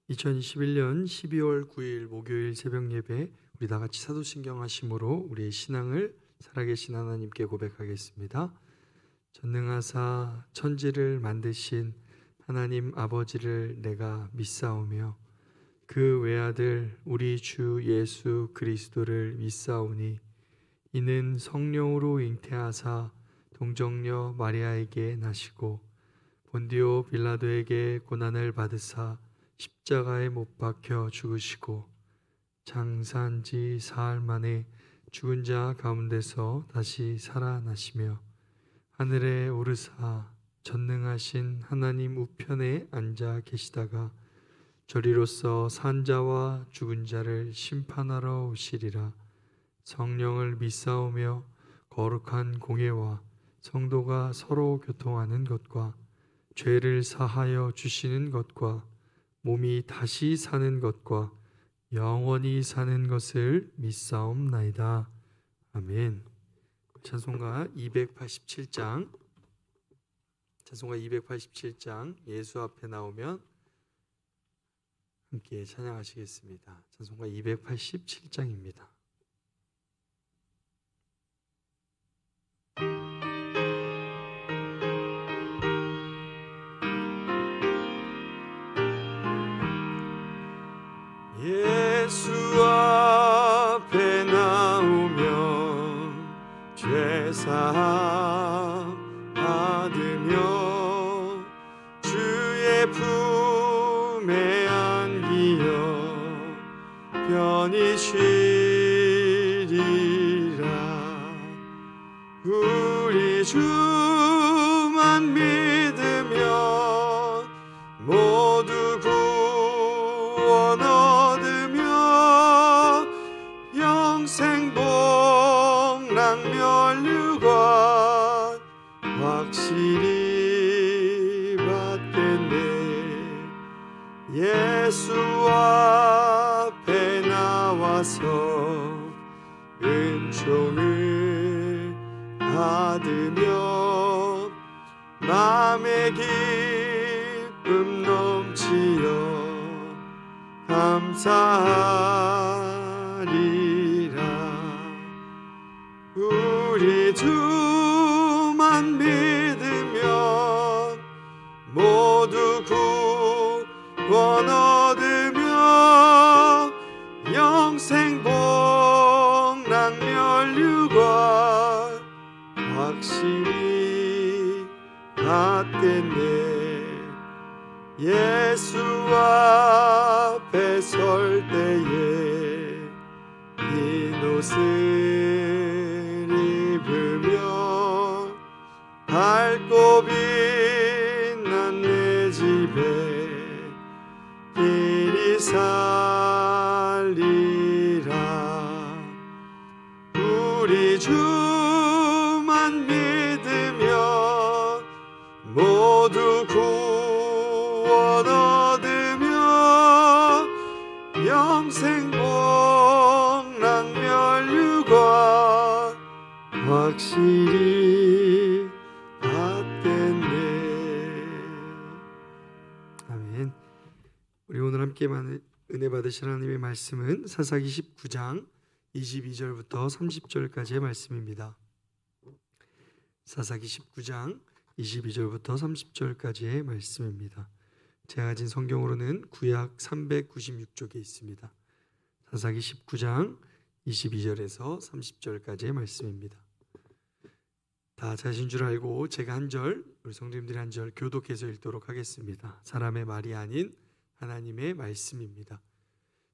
2021년 12월 9일 목요일 새벽 예배, 우리 다 같이 사도신경 하심으로 우리의 신앙을 살아계신 하나님께 고백하겠습니다. 전능하사 천지를 만드신 하나님 아버지를 내가 믿사오며 그 외아들 우리 주 예수 그리스도를 믿사오니 이는 성령으로 잉태하사 동정녀 마리아에게 나시고 본디오 빌라도에게 고난을 받으사 십자가에 못 박혀 죽으시고 장사한지 사흘 만에 죽은 자 가운데서 다시 살아나시며 하늘에 오르사 전능하신 하나님 우편에 앉아 계시다가 저리로서 산 자와 죽은 자를 심판하러 오시리라. 성령을 믿사오며 거룩한 공예와 성도가 서로 교통하는 것과 죄를 사하여 주시는 것과 몸이 다시 사는 것과 영원히 사는 것을 믿사옵나이다. 아멘. 찬송가 287장 예수 앞에 나오면 함께 찬양하시겠습니다. 찬송가 287장입니다. 예수 앞에 나오면 죄사함 받으며 주의 품에 안기어 편히 쉬리라. 우리 주만 믿으면 모두 구원 얻으며 영생 복락 면류관 확실히 받겠네. 예수 앞에 나와서 은총을 받으며 마음의 기쁨 넘치어 감사하리라. 우리 주만 믿으면 모두 구원 얻으며 영생 복락 면류관 확실히 받겠네. 예수 앞에 설 때에 흰 옷을 입으며 밝고 빛난 내 집에 길이 살리라. 우리 주만 믿으면 모두 구원 얻으며 영생 복락 면류관 확실히 받겠네. 아멘. 우리 오늘 함께 은혜 받으실 하나님의 말씀은 사사기 19장 22절부터 30절까지의 말씀입니다. 사사기 19장 22절부터 30절까지의 말씀입니다. 제가 가진 성경으로는 구약 396쪽에 있습니다. 사사기 19장 22절에서 30절까지의 말씀입니다. 다 자신 줄 알고 제가 한 절, 우리 성도님들이 한 절 교독해서 읽도록 하겠습니다. 사람의 말이 아닌 하나님의 말씀입니다.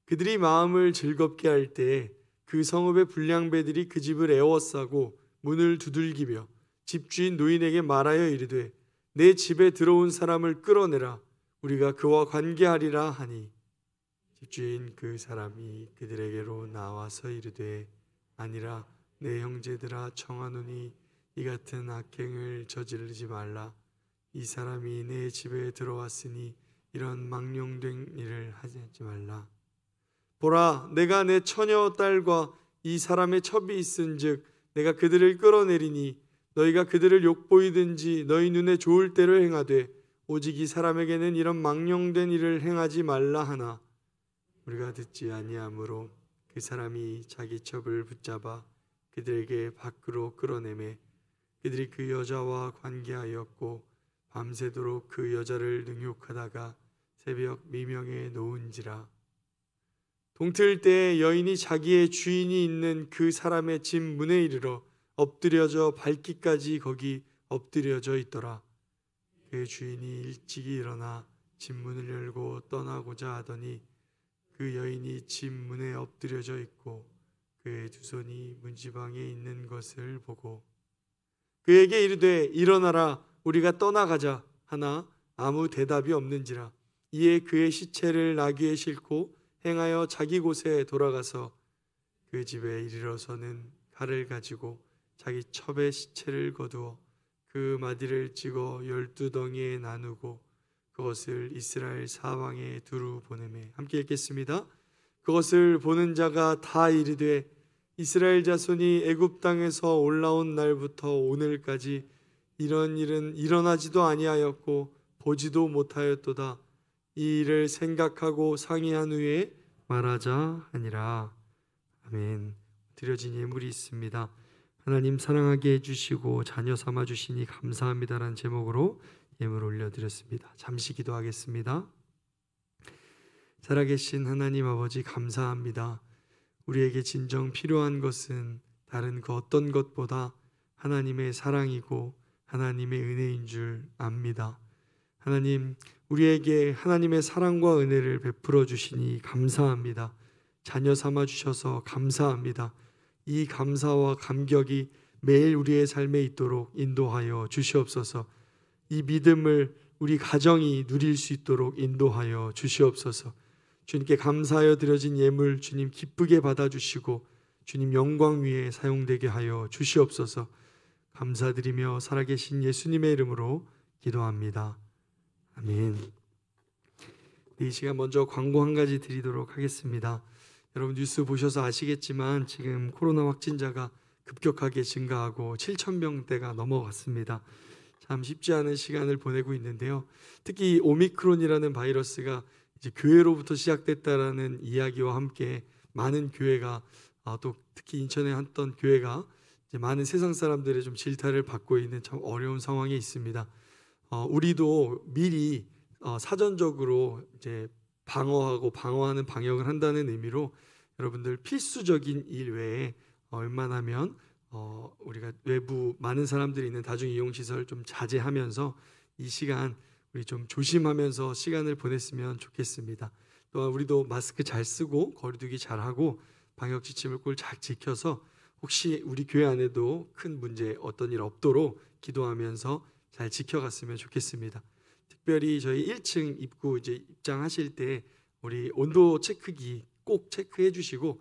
그들이 마음을 즐겁게 할 때 그 성읍의 불량배들이 그 집을 에워싸고 문을 두들기며 집주인 노인에게 말하여 이르되 내 집에 들어온 사람을 끌어내라. 우리가 그와 관계하리라 하니 집주인 그 사람이 그들에게로 나와서 이르되 아니라 내 형제들아 청하노니 이 같은 악행을 저지르지 말라. 이 사람이 내 집에 들어왔으니 이런 망령된 일을 하지 말라. 보라, 내가 내 처녀 딸과 이 사람의 첩이 있은즉 내가 그들을 끌어내리니 너희가 그들을 욕보이든지 너희 눈에 좋을 대로 행하되 오직 이 사람에게는 이런 망령된 일을 행하지 말라 하나 우리가 듣지 아니하므로 그 사람이 자기 첩을 붙잡아 그들에게 밖으로 끌어내매 그들이 그 여자와 관계하였고 밤새도록 그 여자를 능욕하다가 새벽 미명에 놓은지라. 동틀 때 여인이 자기의 주인이 있는 그 사람의 집 문에 이르러 엎드려져 밟기까지 거기 엎드려져 있더라. 그 주인이 일찍이 일어나 집 문을 열고 떠나고자 하더니 그 여인이 집 문에 엎드려져 있고 그의 두 손이 문지방에 있는 것을 보고 그에게 이르되 일어나라 우리가 떠나가자 하나 아무 대답이 없는지라. 이에 그의 시체를 나귀에 싣고 행하여 자기 곳에 돌아가서 그 집에 이르러서는 칼을 가지고 자기 첩의 시체를 거두어 그 마디를 찍어 12덩이에 나누고 그것을 이스라엘 사방에 두루 보내매. 함께 읽겠습니다. 그것을 보는 자가 다 이르되 이스라엘 자손이 애굽 땅에서 올라온 날부터 오늘까지 이런 일은 일어나지도 아니하였고 보지도 못하였도다. 이 일을 생각하고 상의한 후에 말하자 하니라. 아멘. 드려진 예물이 있습니다. 하나님 사랑하게 해주시고 자녀 삼아 주시니 감사합니다라는 제목으로 예물 올려드렸습니다. 잠시 기도하겠습니다. 살아계신 하나님 아버지 감사합니다. 우리에게 진정 필요한 것은 다른 그 어떤 것보다 하나님의 사랑이고 하나님의 은혜인 줄 압니다. 하나님, 우리에게 하나님의 사랑과 은혜를 베풀어 주시니 감사합니다. 자녀 삼아 주셔서 감사합니다. 이 감사와 감격이 매일 우리의 삶에 있도록 인도하여 주시옵소서. 이 믿음을 우리 가정이 누릴 수 있도록 인도하여 주시옵소서. 주님께 감사하여 드려진 예물 주님 기쁘게 받아주시고 주님 영광 위에 사용되게 하여 주시옵소서. 감사드리며 살아계신 예수님의 이름으로 기도합니다. 아멘. 이 시간 먼저 광고 한 가지 드리도록 하겠습니다. 여러분 뉴스 보셔서 아시겠지만 지금 코로나 확진자가 급격하게 증가하고 7,000명대가 넘어갔습니다. 참 쉽지 않은 시간을 보내고 있는데요. 특히 오미크론이라는 바이러스가 이제 교회로부터 시작됐다라는 이야기와 함께 많은 교회가 또 특히 인천에 했던 교회가 이제 많은 세상 사람들의 좀 질타를 받고 있는 참 어려운 상황에 있습니다. 우리도 미리 사전적으로 이제 방어하는 방역을 한다는 의미로 여러분들 필수적인 일 외에 웬만하면 우리가 외부 많은 사람들이 있는 다중이용시설 좀 자제하면서 이 시간 우리 좀 조심하면서 시간을 보냈으면 좋겠습니다. 또한 우리도 마스크 잘 쓰고 거리두기 잘하고 방역 지침을 꼭 잘 지켜서 혹시 우리 교회 안에도 큰 문제 어떤 일 없도록 기도하면서 잘 지켜갔으면 좋겠습니다. 특별히 저희 1층 입구 이제 입장하실 때 우리 온도 체크기 꼭 체크해 주시고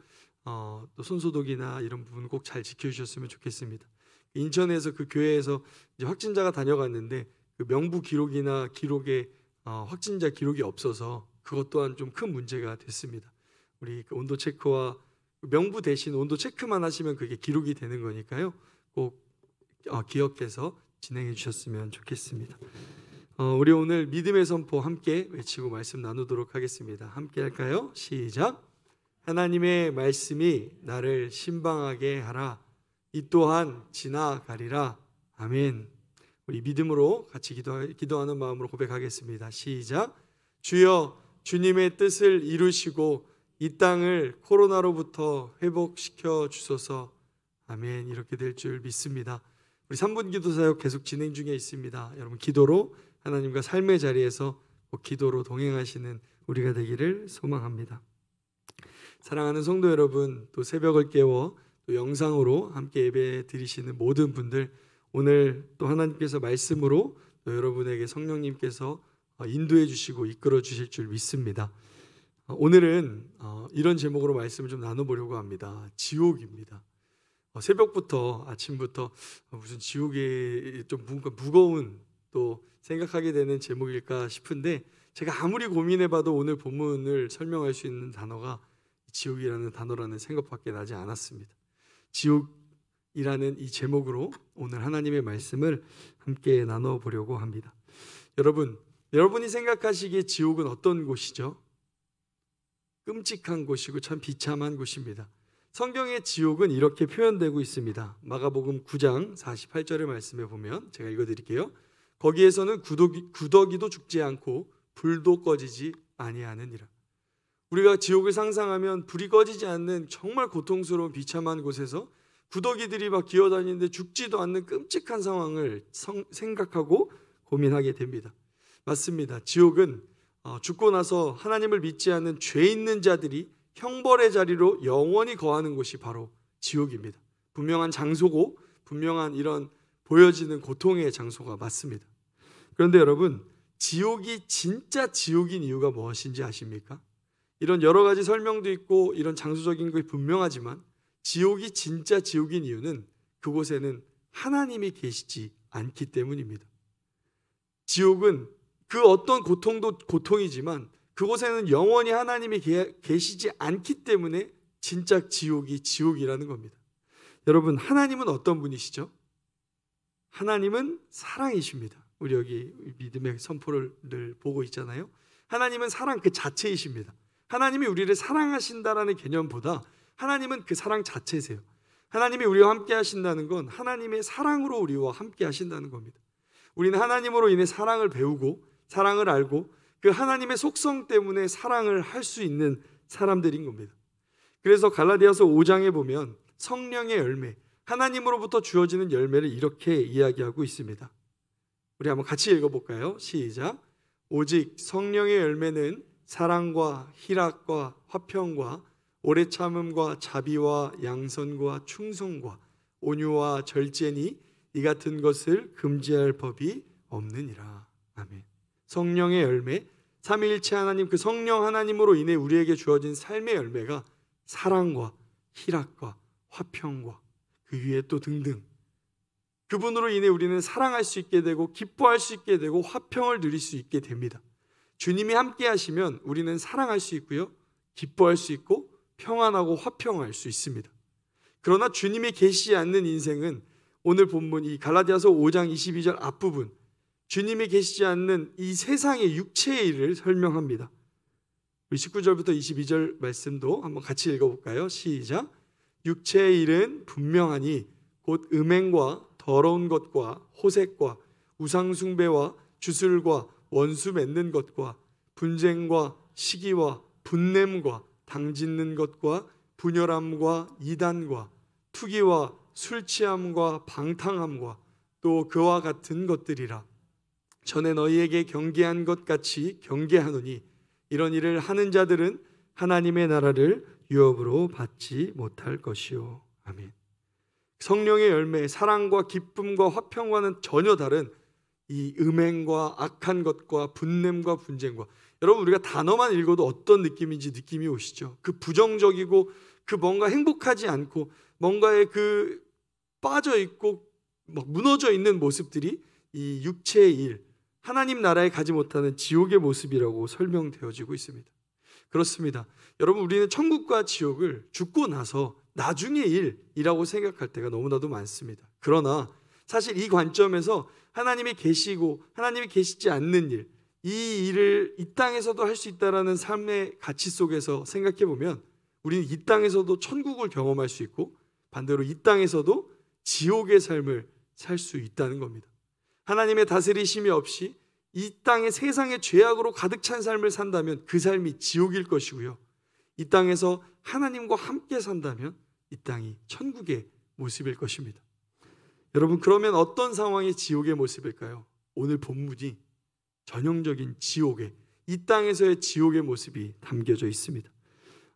또 손소독이나 이런 부분 꼭 잘 지켜주셨으면 좋겠습니다. 인천에서 그 교회에서 이제 확진자가 다녀갔는데 그 명부 기록이나 기록에 확진자 기록이 없어서 그것 또한 좀 큰 문제가 됐습니다. 우리 그 온도 체크와 명부 대신 온도 체크만 하시면 그게 기록이 되는 거니까요. 꼭 기억해서 진행해 주셨으면 좋겠습니다. 우리 오늘 믿음의 선포 함께 외치고 말씀 나누도록 하겠습니다. 함께 할까요? 시작. 하나님의 말씀이 나를 신방하게 하라. 이 또한 지나가리라. 아멘. 우리 믿음으로 같이 기도하는 마음으로 고백하겠습니다. 시작. 주여 주님의 뜻을 이루시고 이 땅을 코로나로부터 회복시켜 주소서. 아멘. 이렇게 될 줄 믿습니다. 우리 3분 기도 사역 계속 진행 중에 있습니다. 여러분 기도로 하나님과 삶의 자리에서 기도로 동행하시는 우리가 되기를 소망합니다. 사랑하는 성도 여러분, 또 새벽을 깨워 또 영상으로 함께 예배 드리시는 모든 분들, 오늘 또 하나님께서 말씀으로 또 여러분에게 성령님께서 인도해 주시고 이끌어 주실 줄 믿습니다. 오늘은 이런 제목으로 말씀을 좀 나눠보려고 합니다. 지옥입니다. 새벽부터 아침부터 무슨 지옥에 좀 무거운 또 생각하게 되는 제목일까 싶은데 제가 아무리 고민해봐도 오늘 본문을 설명할 수 있는 단어가 지옥이라는 단어라는 생각밖에 나지 않았습니다. 지옥이라는 이 제목으로 오늘 하나님의 말씀을 함께 나눠보려고 합니다. 여러분, 여러분이 생각하시기에 지옥은 어떤 곳이죠? 끔찍한 곳이고 참 비참한 곳입니다. 성경의 지옥은 이렇게 표현되고 있습니다. 마가복음 9장 48절의 말씀에 보면 제가 읽어드릴게요. 거기에서는 구더기도 죽지 않고 불도 꺼지지 아니하느니라. 우리가 지옥을 상상하면 불이 꺼지지 않는 정말 고통스러운 비참한 곳에서 구더기들이 막 기어다니는데 죽지도 않는 끔찍한 상황을 생각하고 고민하게 됩니다. 맞습니다. 지옥은 죽고 나서 하나님을 믿지 않는 죄 있는 자들이 형벌의 자리로 영원히 거하는 곳이 바로 지옥입니다. 분명한 장소고 분명한 이런 보여지는 고통의 장소가 맞습니다. 그런데 여러분, 지옥이 진짜 지옥인 이유가 무엇인지 아십니까? 이런 여러 가지 설명도 있고 이런 장소적인 것이 분명하지만 지옥이 진짜 지옥인 이유는 그곳에는 하나님이 계시지 않기 때문입니다. 지옥은 그 어떤 고통도 고통이지만 그곳에는 영원히 하나님이 계시지 않기 때문에 진짜 지옥이 지옥이라는 겁니다. 여러분, 하나님은 어떤 분이시죠? 하나님은 사랑이십니다. 우리 여기 믿음의 선포를 늘 보고 있잖아요. 하나님은 사랑 그 자체이십니다. 하나님이 우리를 사랑하신다라는 개념보다 하나님은 그 사랑 자체세요. 하나님이 우리와 함께 하신다는 건 하나님의 사랑으로 우리와 함께 하신다는 겁니다. 우리는 하나님으로 인해 사랑을 배우고 사랑을 알고 그 하나님의 속성 때문에 사랑을 할 수 있는 사람들인 겁니다. 그래서 갈라디아서 5장에 보면 성령의 열매, 하나님으로부터 주어지는 열매를 이렇게 이야기하고 있습니다. 우리 한번 같이 읽어볼까요? 시작. 오직 성령의 열매는 사랑과 희락과 화평과 오래 참음과 자비와 양선과 충성과 온유와 절제니 이 같은 것을 금지할 법이 없느니라. 아멘. 성령의 열매, 삼위일체 하나님 그 성령 하나님으로 인해 우리에게 주어진 삶의 열매가 사랑과 희락과 화평과 그 위에 또 등등, 그분으로 인해 우리는 사랑할 수 있게 되고 기뻐할 수 있게 되고 화평을 누릴 수 있게 됩니다. 주님이 함께 하시면 우리는 사랑할 수 있고요, 기뻐할 수 있고 평안하고 화평할 수 있습니다. 그러나 주님이 계시지 않는 인생은 오늘 본문 이 갈라디아서 5장 22절 앞부분, 주님이 계시지 않는 이 세상의 육체의 일을 설명합니다. 우리 19절부터 22절 말씀도 한번 같이 읽어볼까요? 시작. 육체의 일은 분명하니 곧 음행과 더러운 것과 호색과 우상숭배와 주술과 원수 맺는 것과 분쟁과 시기와 분냄과 당짓는 것과 분열함과 이단과 투기와 술취함과 방탕함과 또 그와 같은 것들이라. 전에 너희에게 경계한 것 같이 경계하노니 이런 일을 하는 자들은 하나님의 나라를 유업으로 받지 못할 것이요. 아멘. 성령의 열매, 사랑과 기쁨과 화평과는 전혀 다른 이 음행과 악한 것과 분냄과 분쟁과, 여러분 우리가 단어만 읽어도 어떤 느낌인지 느낌이 오시죠? 그 부정적이고 그 뭔가 행복하지 않고 뭔가에 그 빠져 있고 막 무너져 있는 모습들이 이 육체의 일, 하나님 나라에 가지 못하는 지옥의 모습이라고 설명되어지고 있습니다. 그렇습니다. 여러분, 우리는 천국과 지옥을 죽고 나서 나중의 일이라고 생각할 때가 너무나도 많습니다. 그러나 사실 이 관점에서 하나님이 계시고 하나님이 계시지 않는 일, 이 일을 이 땅에서도 할 수 있다는 삶의 가치 속에서 생각해 보면 우리는 이 땅에서도 천국을 경험할 수 있고 반대로 이 땅에서도 지옥의 삶을 살 수 있다는 겁니다. 하나님의 다스리심이 없이 이 땅의 세상의 죄악으로 가득 찬 삶을 산다면 그 삶이 지옥일 것이고요, 이 땅에서 하나님과 함께 산다면 이 땅이 천국의 모습일 것입니다. 여러분, 그러면 어떤 상황이 지옥의 모습일까요? 오늘 본문이 전형적인 지옥의, 이 땅에서의 지옥의 모습이 담겨져 있습니다.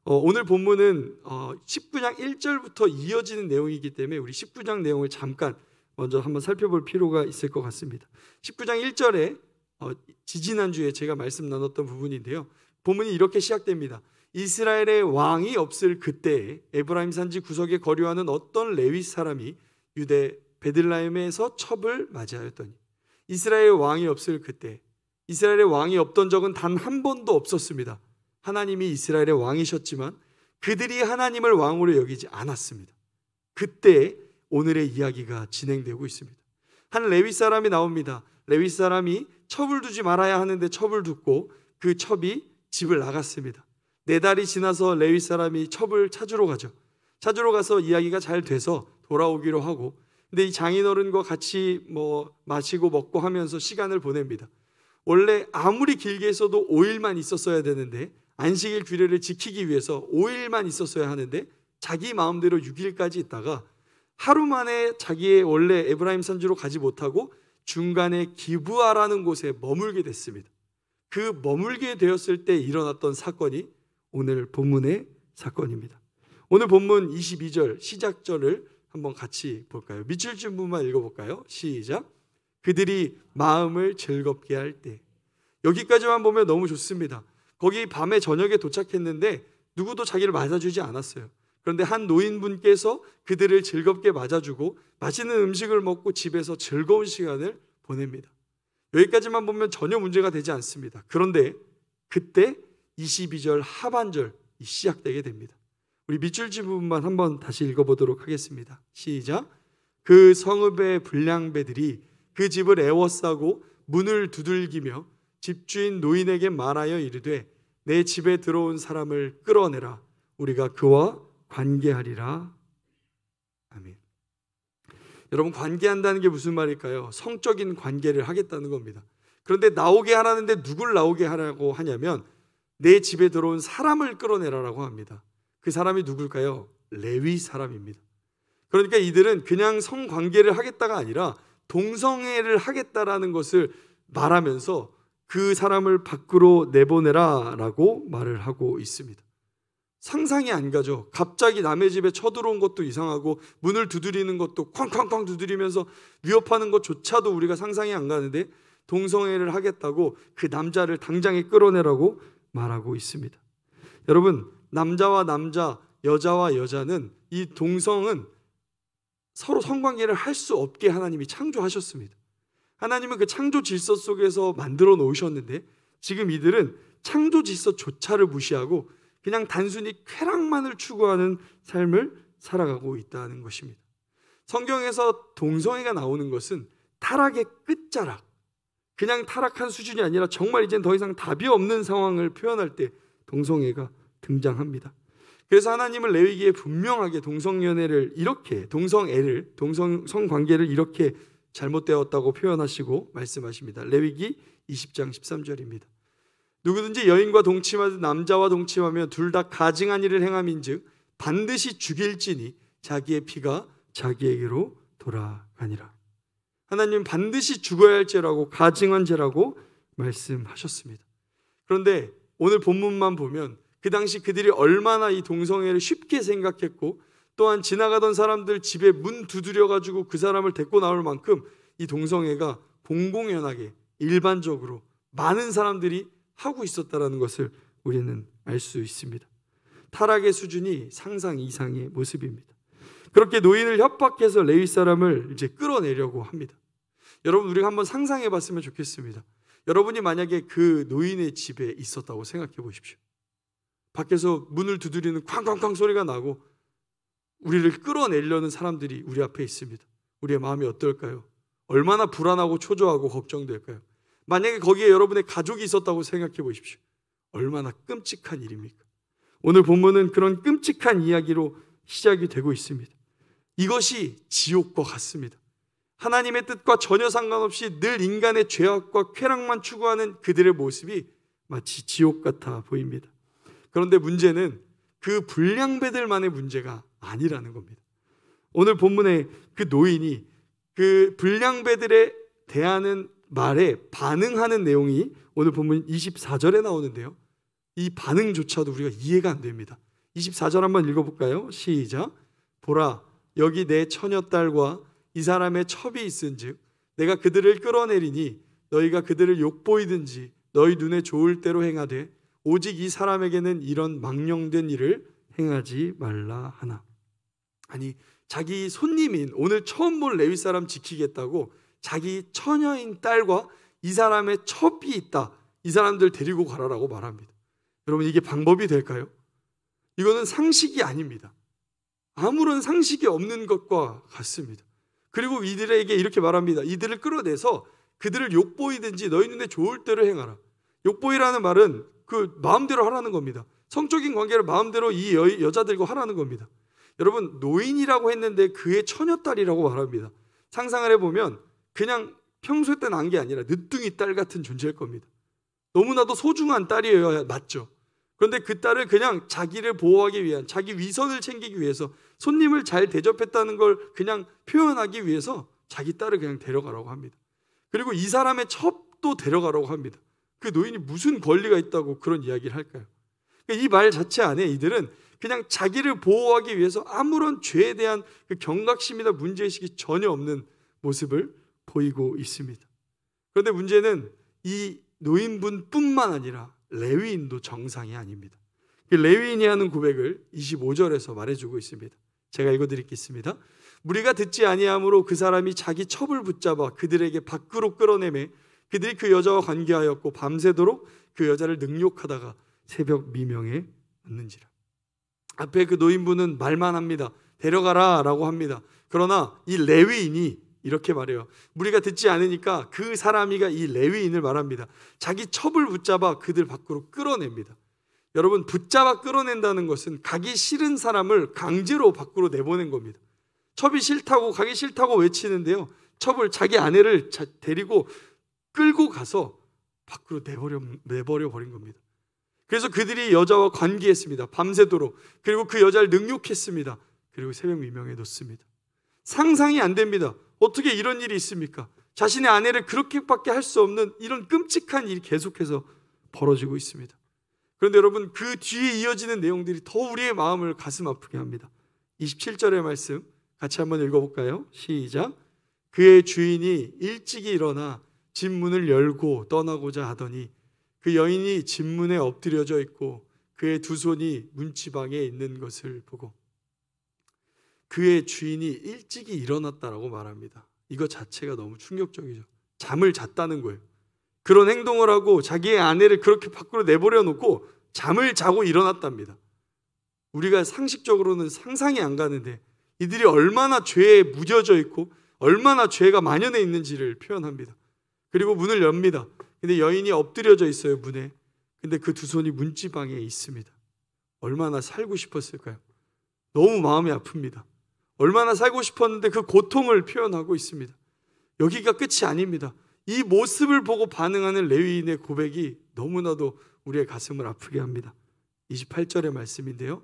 오늘 본문은 19장 1절부터 이어지는 내용이기 때문에 우리 19장 내용을 잠깐 먼저 한번 살펴볼 필요가 있을 것 같습니다. 19장 1절에 지지난주에 제가 말씀 나눴던 부분인데요, 본문이 이렇게 시작됩니다. 이스라엘의 왕이 없을 그때에 에브라임 산지 구석에 거류하는 어떤 레위 사람이 유대 베들레헴에서 첩을 맞이하였더니. 이스라엘의 왕이 없을 그때, 이스라엘의 왕이 없던 적은 단 한 번도 없었습니다. 하나님이 이스라엘의 왕이셨지만 그들이 하나님을 왕으로 여기지 않았습니다. 그때 오늘의 이야기가 진행되고 있습니다. 한 레위 사람이 나옵니다. 레위 사람이 첩을 두지 말아야 하는데 첩을 뒀고 그 첩이 집을 나갔습니다. 4달이 지나서 레위 사람이 첩을 찾으러 가죠. 찾으러 가서 이야기가 잘 돼서 돌아오기로 하고, 근데 이 장인어른과 같이 마시고 먹고 하면서 시간을 보냅니다. 원래 아무리 길게 있어도 5일만 있었어야 되는데, 안식일 규례를 지키기 위해서 5일만 있었어야 하는데 자기 마음대로 6일까지 있다가 하루 만에 자기의 원래 에브라임 산지로 가지 못하고 중간에 기브아라는 곳에 머물게 됐습니다. 그 머물게 되었을 때 일어났던 사건이 오늘 본문의 사건입니다. 오늘 본문 22절 시작절을 한번 같이 볼까요? 밑줄 준 부분만 읽어볼까요? 시작. 그들이 마음을 즐겁게 할 때. 여기까지만 보면 너무 좋습니다. 거기 밤에 저녁에 도착했는데 누구도 자기를 맞아주지 않았어요. 그런데 한 노인분께서 그들을 즐겁게 맞아주고 맛있는 음식을 먹고 집에서 즐거운 시간을 보냅니다. 여기까지만 보면 전혀 문제가 되지 않습니다. 그런데 그때 22절 하반절이 시작되게 됩니다. 우리 밑줄 진 부분만 한번 다시 읽어보도록 하겠습니다. 시작. 그 성읍의 불량배들이 그 집을 애워싸고 문을 두들기며 집주인 노인에게 말하여 이르되 내 집에 들어온 사람을 끌어내라. 우리가 그와 관계하리라. 아멘. 여러분, 관계한다는 게 무슨 말일까요? 성적인 관계를 하겠다는 겁니다. 그런데 나오게 하라는데 누굴 나오게 하라고 하냐면 내 집에 들어온 사람을 끌어내라라고 합니다. 그 사람이 누굴까요? 레위 사람입니다. 그러니까 이들은 그냥 성관계를 하겠다가 아니라 동성애를 하겠다라는 것을 말하면서 그 사람을 밖으로 내보내라라고 말을 하고 있습니다. 상상이 안 가죠. 갑자기 남의 집에 쳐들어온 것도 이상하고 문을 두드리는 것도 쾅쾅쾅 두드리면서 위협하는 것조차도 우리가 상상이 안 가는데 동성애를 하겠다고 그 남자를 당장에 끌어내라고 말하고 있습니다. 여러분, 남자와 남자, 여자와 여자는 이 동성은 서로 성관계를 할 수 없게 하나님이 창조하셨습니다. 하나님은 그 창조 질서 속에서 만들어 놓으셨는데 지금 이들은 창조 질서조차를 무시하고 그냥 단순히 쾌락만을 추구하는 삶을 살아가고 있다는 것입니다. 성경에서 동성애가 나오는 것은 타락의 끝자락, 그냥 타락한 수준이 아니라 정말 이젠 더 이상 답이 없는 상황을 표현할 때 동성애가 등장합니다. 그래서 하나님은 레위기에 분명하게 동성연애를 이렇게, 성관계를 이렇게 잘못되었다고 표현하시고 말씀하십니다. 레위기 20장 13절입니다. 누구든지 여인과 동침하든 남자와 동침하면 둘 다 가증한 일을 행함인즉 반드시 죽일지니 자기의 피가 자기에게로 돌아가니라. 하나님은 반드시 죽어야 할 죄라고, 가증한 죄라고 말씀하셨습니다. 그런데 오늘 본문만 보면 그 당시 그들이 얼마나 이 동성애를 쉽게 생각했고 또한 지나가던 사람들 집에 문 두드려가지고 그 사람을 데리고 나올 만큼 이 동성애가 공공연하게 일반적으로 많은 사람들이 하고 있었다는 것을 우리는 알 수 있습니다. 타락의 수준이 상상 이상의 모습입니다. 그렇게 노인을 협박해서 레위 사람을 이제 끌어내려고 합니다. 여러분, 우리가 한번 상상해 봤으면 좋겠습니다. 여러분이 만약에 그 노인의 집에 있었다고 생각해 보십시오. 밖에서 문을 두드리는 쾅쾅쾅 소리가 나고 우리를 끌어내려는 사람들이 우리 앞에 있습니다. 우리의 마음이 어떨까요? 얼마나 불안하고 초조하고 걱정될까요? 만약에 거기에 여러분의 가족이 있었다고 생각해 보십시오. 얼마나 끔찍한 일입니까? 오늘 본문은 그런 끔찍한 이야기로 시작이 되고 있습니다. 이것이 지옥과 같습니다. 하나님의 뜻과 전혀 상관없이 늘 인간의 죄악과 쾌락만 추구하는 그들의 모습이 마치 지옥 같아 보입니다. 그런데 문제는 그 불량배들만의 문제가 아니라는 겁니다. 오늘 본문에 그 노인이 그 불량배들에 대하는 말에 반응하는 내용이 오늘 본문 24절에 나오는데요. 이 반응조차도 우리가 이해가 안 됩니다. 24절 한번 읽어볼까요? 시작. 보라, 여기 내 처녀딸과 이 사람의 첩이 있은즉 내가 그들을 끌어내리니 너희가 그들을 욕보이든지 너희 눈에 좋을 대로 행하되 오직 이 사람에게는 이런 망령된 일을 행하지 말라 하나. 아니, 자기 손님인 오늘 처음 본 레위 사람 지키겠다고 자기 처녀인 딸과 이 사람의 첩이 있다, 이 사람들 데리고 가라라고 말합니다. 여러분, 이게 방법이 될까요? 이거는 상식이 아닙니다. 아무런 상식이 없는 것과 같습니다. 그리고 이들에게 이렇게 말합니다. 이들을 끌어내서 그들을 욕보이든지 너희 눈에 좋을 대로 행하라. 욕보이라는 말은 그 마음대로 하라는 겁니다. 성적인 관계를 마음대로 이 여자들과 하라는 겁니다. 여러분, 노인이라고 했는데 그의 처녀딸이라고 말합니다. 상상을 해보면 그냥 평소에 때 난 게 아니라 늦둥이 딸 같은 존재일 겁니다. 너무나도 소중한 딸이어야 맞죠. 그런데 그 딸을 그냥 자기를 보호하기 위한, 자기 위선을 챙기기 위해서, 손님을 잘 대접했다는 걸 그냥 표현하기 위해서 자기 딸을 그냥 데려가라고 합니다. 그리고 이 사람의 첩도 데려가라고 합니다. 그 노인이 무슨 권리가 있다고 그런 이야기를 할까요? 이 말 자체 안에 이들은 그냥 자기를 보호하기 위해서 아무런 죄에 대한 그 경각심이나 문제의식이 전혀 없는 모습을 보이고 있습니다. 그런데 문제는 이 노인분뿐만 아니라 레위인도 정상이 아닙니다. 레위인이 하는 고백을 25절에서 말해주고 있습니다. 제가 읽어드리겠습니다. 무리가 듣지 아니하므로 그 사람이 자기 첩을 붙잡아 그들에게 밖으로 끌어내매 그들이 그 여자와 관계하였고 밤새도록 그 여자를 능욕하다가 새벽 미명에 얻는지라. 앞에 그 노인분은 말만 합니다. 데려가라 라고 합니다. 그러나 이 레위인이 이렇게 말해요. 무리가 듣지 않으니까 그 사람이가 이 레위인을 말합니다. 자기 첩을 붙잡아 그들 밖으로 끌어냅니다. 여러분, 붙잡아 끌어낸다는 것은 가기 싫은 사람을 강제로 밖으로 내보낸 겁니다. 첩이 싫다고, 가기 싫다고 외치는데요, 첩을, 자기 아내를 데리고 끌고 가서 밖으로 내버려 버린 겁니다. 그래서 그들이 여자와 관계했습니다. 밤새도록. 그리고 그 여자를 능욕했습니다. 그리고 새벽 미명에 놓습니다. 상상이 안 됩니다. 어떻게 이런 일이 있습니까? 자신의 아내를 그렇게밖에 할 수 없는 이런 끔찍한 일이 계속해서 벌어지고 있습니다. 그런데 여러분, 그 뒤에 이어지는 내용들이 더 우리의 마음을 가슴 아프게 합니다. 27절의 말씀 같이 한번 읽어볼까요? 시작. 그의 주인이 일찍이 일어나 집 문을 열고 떠나고자 하더니 그 여인이 집 문에 엎드려져 있고 그의 두 손이 문지방에 있는 것을 보고, 그의 주인이 일찍이 일어났다라고 말합니다. 이거 자체가 너무 충격적이죠. 잠을 잤다는 거예요. 그런 행동을 하고 자기의 아내를 그렇게 밖으로 내버려 놓고 잠을 자고 일어났답니다. 우리가 상식적으로는 상상이 안 가는데 이들이 얼마나 죄에 무뎌져 있고 얼마나 죄가 만연해 있는지를 표현합니다. 그리고 문을 엽니다. 근데 여인이 엎드려져 있어요, 문에. 근데 그 두 손이 문지방에 있습니다. 얼마나 살고 싶었을까요? 너무 마음이 아픕니다. 얼마나 살고 싶었는데 그 고통을 표현하고 있습니다. 여기가 끝이 아닙니다. 이 모습을 보고 반응하는 레위인의 고백이 너무나도 우리의 가슴을 아프게 합니다. 28절의 말씀인데요,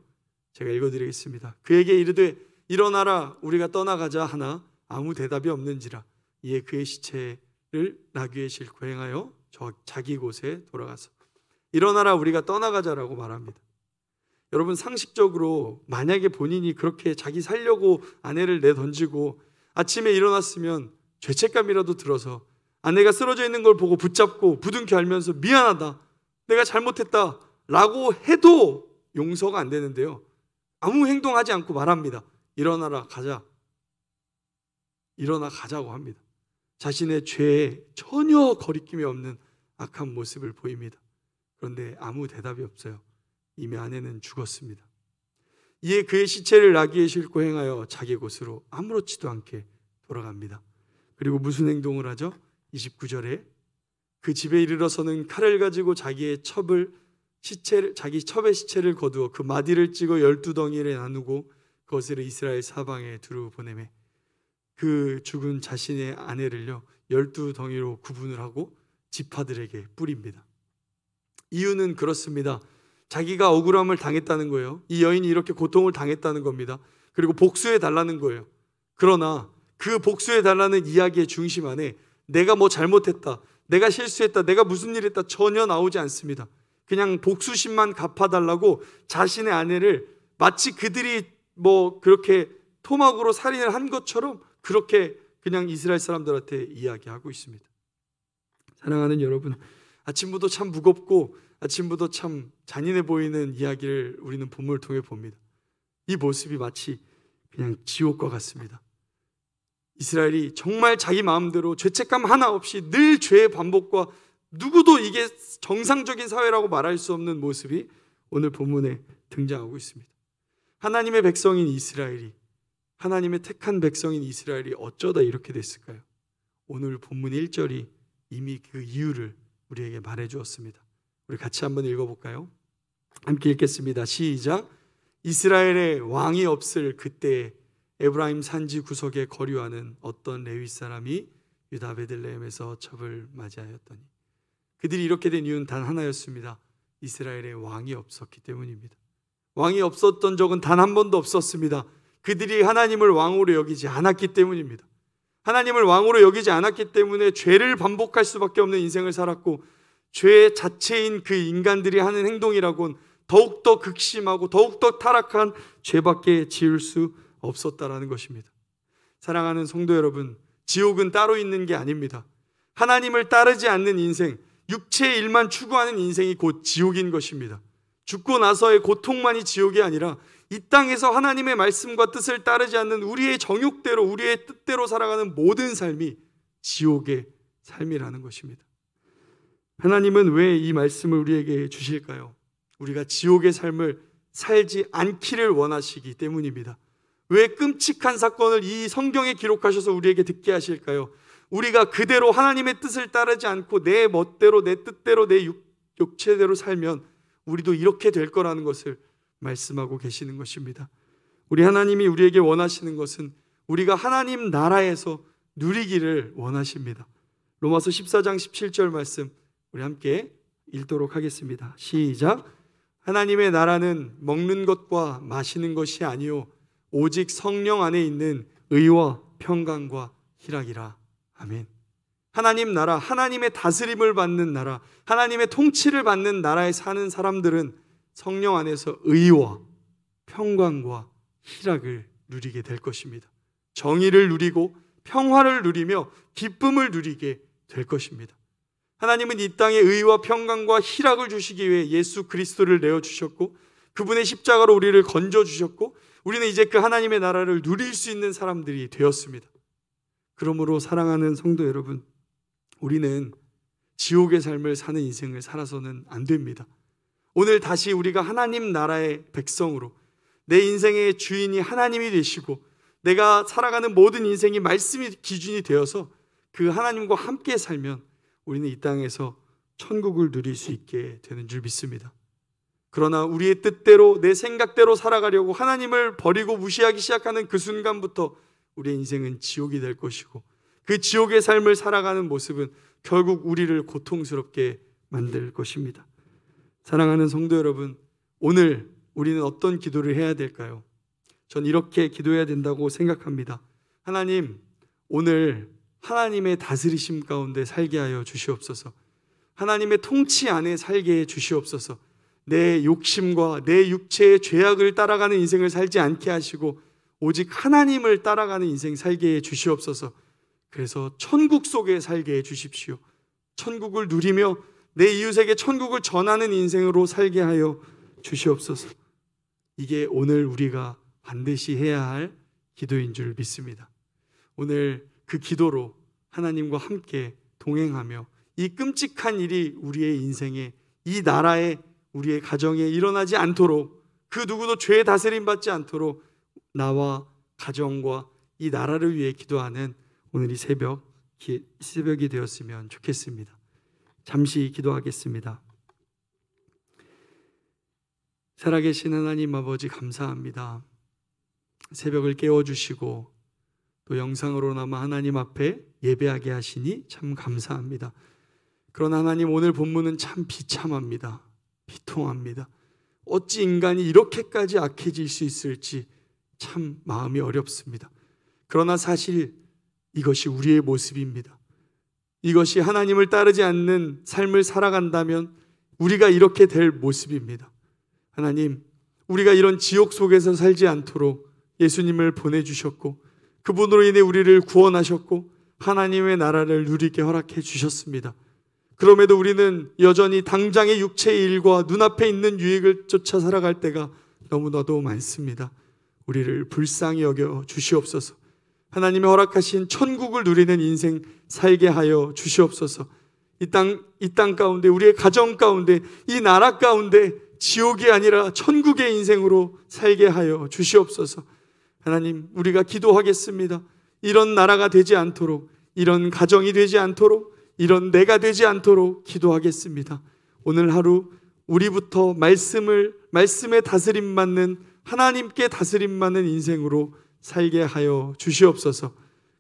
제가 읽어드리겠습니다. 그에게 이르되 일어나라 우리가 떠나가자 하나 아무 대답이 없는지라. 이에 그의 시체를 나귀에 싣고 행하여 자기 곳에 돌아가서 일어나라 우리가 떠나가자라고 말합니다. 여러분, 상식적으로 만약에 본인이 그렇게 자기 살려고 아내를 내던지고 아침에 일어났으면 죄책감이라도 들어서 아내가 쓰러져 있는 걸 보고 붙잡고 부둥켜 안면서 미안하다, 내가 잘못했다 라고 해도 용서가 안 되는데요, 아무 행동하지 않고 말합니다. 일어나라 가자. 일어나 가자고 합니다. 자신의 죄에 전혀 거리낌이 없는 악한 모습을 보입니다. 그런데 아무 대답이 없어요. 이미 아내는 죽었습니다. 이에 그의 시체를 나귀에 싣고 행하여 자기 곳으로 아무렇지도 않게 돌아갑니다. 그리고 무슨 행동을 하죠? 29절에 그 집에 이르러서는 칼을 가지고 자기 첩의 시체를 거두어 그 마디를 찍어 12덩이를 나누고 그것을 이스라엘 사방에 두루 보내매 그 죽은 자신의 아내를요 12덩이로 구분을 하고 지파들에게 뿌립니다. 이유는 그렇습니다. 자기가 억울함을 당했다는 거예요. 이 여인이 이렇게 고통을 당했다는 겁니다. 그리고 복수해 달라는 거예요. 그러나 그 복수해 달라는 이야기의 중심 안에 내가 뭐 잘못했다, 내가 실수했다, 내가 무슨 일 했다 전혀 나오지 않습니다. 그냥 복수심만 갚아달라고 자신의 아내를 마치 그들이 뭐 그렇게 토막으로 살인을 한 것처럼 그렇게 그냥 이스라엘 사람들한테 이야기하고 있습니다. 사랑하는 여러분, 아침부터 참 무겁고 아침부터 참 잔인해 보이는 이야기를 우리는 본문을 통해 봅니다. 이 모습이 마치 그냥 지옥과 같습니다. 이스라엘이 정말 자기 마음대로 죄책감 하나 없이 늘 죄의 반복과 누구도 이게 정상적인 사회라고 말할 수 없는 모습이 오늘 본문에 등장하고 있습니다. 하나님의 백성인 이스라엘이 하나님의 택한 백성인 이스라엘이 어쩌다 이렇게 됐을까요? 오늘 본문 1절이 이미 그 이유를 우리에게 말해 주었습니다. 우리 같이 한번 읽어볼까요? 함께 읽겠습니다. 시작. 이스라엘의 왕이 없을 그때 에브라임 산지 구석에 거류하는 어떤 레위 사람이 유다 베들레헴에서 첩을 맞이하였더니, 그들이 이렇게 된 이유는 단 하나였습니다. 이스라엘의 왕이 없었기 때문입니다. 왕이 없었던 적은 단 한 번도 없었습니다. 그들이 하나님을 왕으로 여기지 않았기 때문입니다. 하나님을 왕으로 여기지 않았기 때문에 죄를 반복할 수밖에 없는 인생을 살았고, 죄 자체인 그 인간들이 하는 행동이라고는 더욱더 극심하고 더욱더 타락한 죄밖에 지을 수 없었다라는 것입니다. 사랑하는 성도 여러분, 지옥은 따로 있는 게 아닙니다. 하나님을 따르지 않는 인생, 육체의 일만 추구하는 인생이 곧 지옥인 것입니다. 죽고 나서의 고통만이 지옥이 아니라 이 땅에서 하나님의 말씀과 뜻을 따르지 않는 우리의 정욕대로, 우리의 뜻대로 살아가는 모든 삶이 지옥의 삶이라는 것입니다. 하나님은 왜 이 말씀을 우리에게 주실까요? 우리가 지옥의 삶을 살지 않기를 원하시기 때문입니다. 왜 끔찍한 사건을 이 성경에 기록하셔서 우리에게 듣게 하실까요? 우리가 그대로 하나님의 뜻을 따르지 않고 내 멋대로, 내 뜻대로, 내 육체대로 살면 우리도 이렇게 될 거라는 것을 말씀하고 계시는 것입니다. 우리 하나님이 우리에게 원하시는 것은 우리가 하나님 나라에서 누리기를 원하십니다. 로마서 14장 17절 말씀 우리 함께 읽도록 하겠습니다. 시작. 하나님의 나라는 먹는 것과 마시는 것이 아니요 오직 성령 안에 있는 의와 평강과 희락이라. 아멘. 하나님 나라, 하나님의 다스림을 받는 나라, 하나님의 통치를 받는 나라에 사는 사람들은 성령 안에서 의와 평강과 희락을 누리게 될 것입니다. 정의를 누리고 평화를 누리며 기쁨을 누리게 될 것입니다. 하나님은 이 땅에 의와 평강과 희락을 주시기 위해 예수 그리스도를 내어주셨고, 그분의 십자가로 우리를 건져주셨고, 우리는 이제 그 하나님의 나라를 누릴 수 있는 사람들이 되었습니다. 그러므로 사랑하는 성도 여러분, 우리는 지옥의 삶을 사는 인생을 살아서는 안 됩니다. 오늘 다시 우리가 하나님 나라의 백성으로, 내 인생의 주인이 하나님이 되시고 내가 살아가는 모든 인생이 말씀이 기준이 되어서 그 하나님과 함께 살면 우리는 이 땅에서 천국을 누릴 수 있게 되는 줄 믿습니다. 그러나 우리의 뜻대로, 내 생각대로 살아가려고 하나님을 버리고 무시하기 시작하는 그 순간부터 우리의 인생은 지옥이 될 것이고, 그 지옥의 삶을 살아가는 모습은 결국 우리를 고통스럽게 만들 것입니다. 사랑하는 성도 여러분, 오늘 우리는 어떤 기도를 해야 될까요? 전 이렇게 기도해야 된다고 생각합니다. 하나님, 오늘 하나님의 다스리심 가운데 살게 하여 주시옵소서. 하나님의 통치 안에 살게 해 주시옵소서. 내 욕심과 내 육체의 죄악을 따라가는 인생을 살지 않게 하시고 오직 하나님을 따라가는 인생 살게 해 주시옵소서. 그래서 천국 속에 살게 해 주십시오. 천국을 누리며 내 이웃에게 천국을 전하는 인생으로 살게 하여 주시옵소서. 이게 오늘 우리가 반드시 해야 할 기도인 줄 믿습니다. 오늘 그 기도로 하나님과 함께 동행하며 이 끔찍한 일이 우리의 인생에, 이 나라에, 우리의 가정에 일어나지 않도록, 그 누구도 죄에 다스림 받지 않도록 나와 가정과 이 나라를 위해 기도하는 오늘 이 새벽이 되었으면 좋겠습니다. 잠시 기도하겠습니다. 살아계신 하나님 아버지, 감사합니다. 새벽을 깨워주시고 또 영상으로나마 하나님 앞에 예배하게 하시니 참 감사합니다. 그러나 하나님, 오늘 본문은 참 비참합니다. 비통합니다. 어찌 인간이 이렇게까지 악해질 수 있을지 참 마음이 어렵습니다. 그러나 사실 이것이 우리의 모습입니다. 이것이 하나님을 따르지 않는 삶을 살아간다면 우리가 이렇게 될 모습입니다. 하나님, 우리가 이런 지옥 속에서 살지 않도록 예수님을 보내주셨고 그분으로 인해 우리를 구원하셨고 하나님의 나라를 누리게 허락해 주셨습니다. 그럼에도 우리는 여전히 당장의 육체의 일과 눈앞에 있는 유익을 쫓아 살아갈 때가 너무나도 많습니다. 우리를 불쌍히 여겨 주시옵소서. 하나님이 허락하신 천국을 누리는 인생 살게 하여 주시옵소서. 이 땅 가운데, 우리의 가정 가운데, 이 나라 가운데 지옥이 아니라 천국의 인생으로 살게 하여 주시옵소서. 하나님, 우리가 기도하겠습니다. 이런 나라가 되지 않도록, 이런 가정이 되지 않도록, 이런 내가 되지 않도록 기도하겠습니다. 오늘 하루 우리부터 말씀에 다스림 받는, 하나님께 다스림 받는 인생으로 살게 하여 주시옵소서.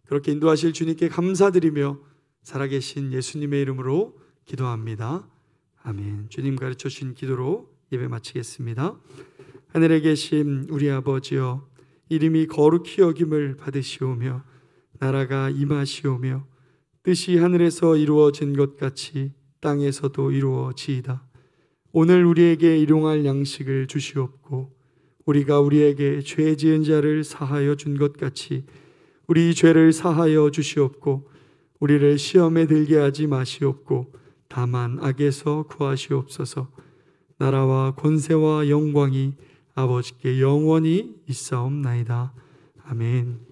그렇게 인도하실 주님께 감사드리며 살아계신 예수님의 이름으로 기도합니다. 아멘. 주님 가르쳐 주신 기도로 예배 마치겠습니다. 하늘에 계신 우리 아버지여, 이름이 거룩히 여김을 받으시오며 나라가 임하시오며 뜻이 하늘에서 이루어진 것 같이 땅에서도 이루어지이다. 오늘 우리에게 일용할 양식을 주시옵고 우리가 우리에게 죄 지은 자를 사하여 준 것 같이 우리 죄를 사하여 주시옵고 우리를 시험에 들게 하지 마시옵고 다만 악에서 구하시옵소서. 나라와 권세와 영광이 아버지께 영원히 있사옵나이다. 아멘.